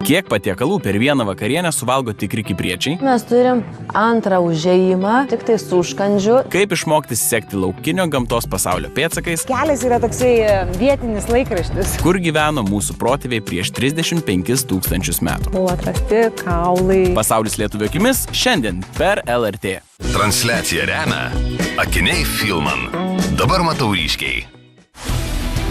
Kiek patiekalų per vieną vakarienę suvalgo tikri kipriečiai? Mes turim antrą užėjimą, tik tai su užkandžiu. Kaip išmokti sekti laukinio gamtos pasaulio pėdsakais? Kelias yra toksai vietinis laikraštis. Kur gyveno mūsų protėviai prieš 35 000 metų? Buvo atrasti kaulai. Pasaulis lietuvio akimis šiandien per LRT. Transliaciją remia Akiniai Filman. Dabar matau ryškiai.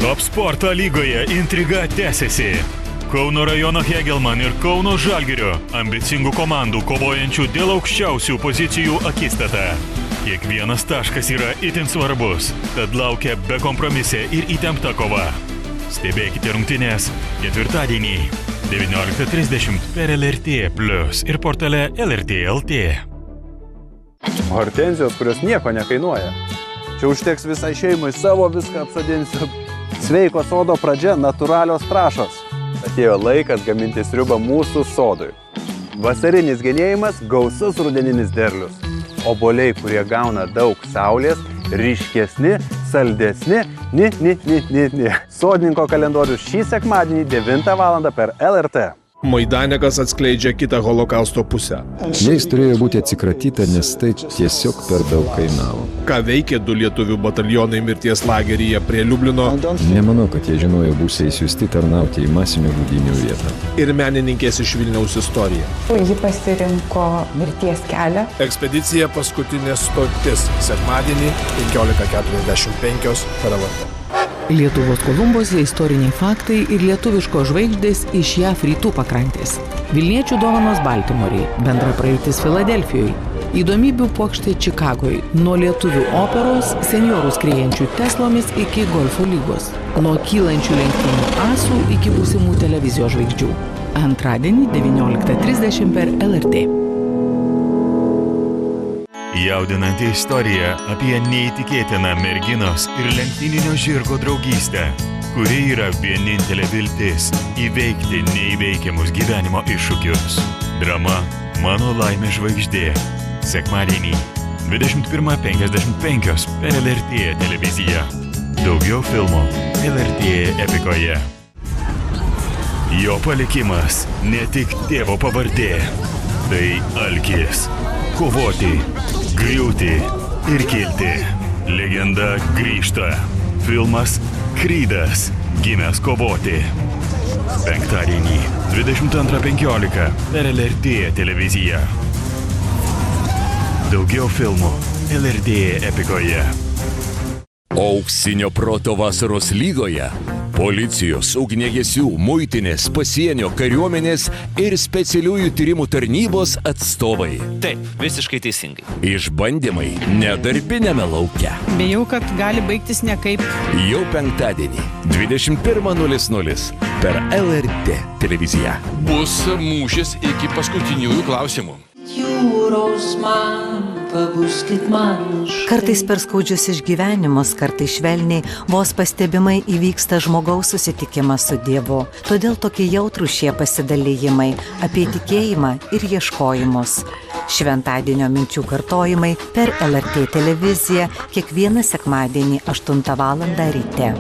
Top sporto lygoje intriga tęsiasi. Kauno rajono Hegelman ir Kauno Žalgirio ambicingų komandų kovojančių dėl aukščiausių pozicijų akistata. Kiekvienas taškas yra itin svarbus, tad laukia bekompromisė ir įtempta kova. Stebėkite rungtynes ketvirtadienį 19:30 per LRT+ ir portale LRT LT. Hortenzijos, kurios nieko nekainuoja. Čia užteks visai šeimai, savo viską apsodinsiu. Sveiko sodo pradžia – natūralios trąšos. Atėjo laikas gaminti sriubą mūsų sodui. Vasarinis genėjimas – gausus rudeninis derlius. Obuoliai, kurie gauna daug saulės, ryškesni, saldesni, Sodininko kalendorius šį sekmadienį 9 val. Per LRT. Maidanekas atskleidžia kitą holokausto pusę. Jais turėjo būti atsikratyta, nes tai tiesiog per daug kainavo. Ką veikė 2 lietuvių batalionai mirties lageryje prie Liublino? Nemanau, kad jie žinojo būsiai siųsti tarnauti į masinių žudynių vietą. Ir menininkės iš Vilniaus istorija. Ji pasirinko mirties kelią. Ekspedicija paskutinė stotis. Sekmadienį 15:45 per LRT. Lietuvos Kolumbose istoriniai faktai ir lietuviškos žvaigždės iš JAF rytų pakrantės. Vilniečių dovanos Baltimorei, bendra praeitis Filadelfijoje, įdomybių puokštė Čikagoje, nuo lietuvių operos, senjorų skriejančių Teslomis iki golfo lygos, nuo kylančių lenktynių asų iki būsimų televizijos žvaigždžių. Antradienį 19:30 per LRT. Jaudinanti istorija apie neįtikėtiną merginos ir lenktyninio žirgo draugystę, kuri yra vienintelė viltis įveikti neįveikiamus gyvenimo iššūkius. Drama Mano laimė žvaigždė. Sekmadienį 21:55 per LRT televiziją. Daugiau filmų LRT epikoje. Jo palikimas ne tik tėvo pavardė. Tai alkis. Kovoti, griūti ir kilti. Legenda grįžta. Filmas Krydas. Gimęs kovoti. Penktadienį 22:15 per LRT televiziją. Daugiau filmų LRT epikoje. Auksinio proto vasaros lygoje policijos, ugniagesių, muitinės, pasienio, kariuomenės ir specialiųjų tyrimų tarnybos atstovai. Taip, visiškai teisingai. Išbandymai nedarbinėme lauke. Bijau, kad gali baigtis nekaip. Jau penktadienį 21:00 per LRT televiziją. Bus mūšis iki paskutiniųjų klausimų. Jūros man, pabuskit man. Kartais per skaudžius išgyvenimus, kartais švelniai, vos pastebimai įvyksta žmogaus susitikimas su Dievu. Todėl tokie jautrūs šie pasidalijimai apie tikėjimą ir ieškojimus. Šventadienio minčių kartojimai per LRT televiziją kiekvieną sekmadienį 8 val. Ryte.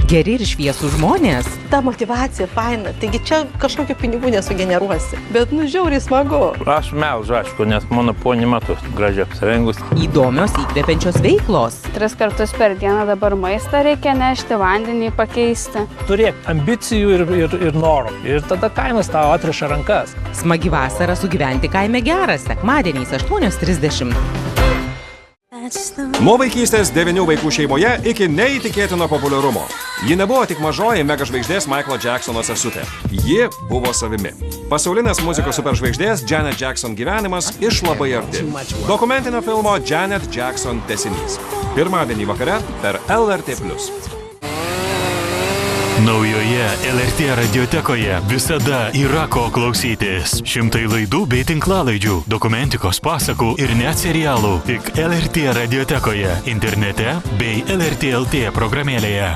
Geri ir šviesų žmonės. Ta motivacija faina, taigi čia kažkokio pinigų nesugeneruosi, bet žiauriai smagu. Aš melžu, aišku, nes mano ponį matus gražiai apsirengus. Įdomios įkvepiančios veiklos. 3 kartus per dieną dabar maistą reikia nešti, vandenį pakeisti. Turėk ambicijų ir norų. Ir tada kaimas tau atriša rankas. Smagi vasara sugyventi kaime geras. Sekmadieniais 8:30. Nuo vaikystės 9 vaikų šeimoje iki neįtikėtino populiarumo. Ji nebuvo tik mažoji megažvaigždės Michaelo Jacksono sesutė. Ji buvo savimi. Pasaulinės muzikos superžvaigždės Janet Jackson gyvenimas iš labai arti. Dokumentinio filmo Janet Jackson tęsinys. Pirmadienį vakare per LRT+. Naujoje LRT radiotekoje visada yra ko klausytis. 100 laidų bei tinklalaidžių, dokumentikos, pasakų ir net serialų. Tik LRT radiotekoje, internete bei LRT LT programėlėje.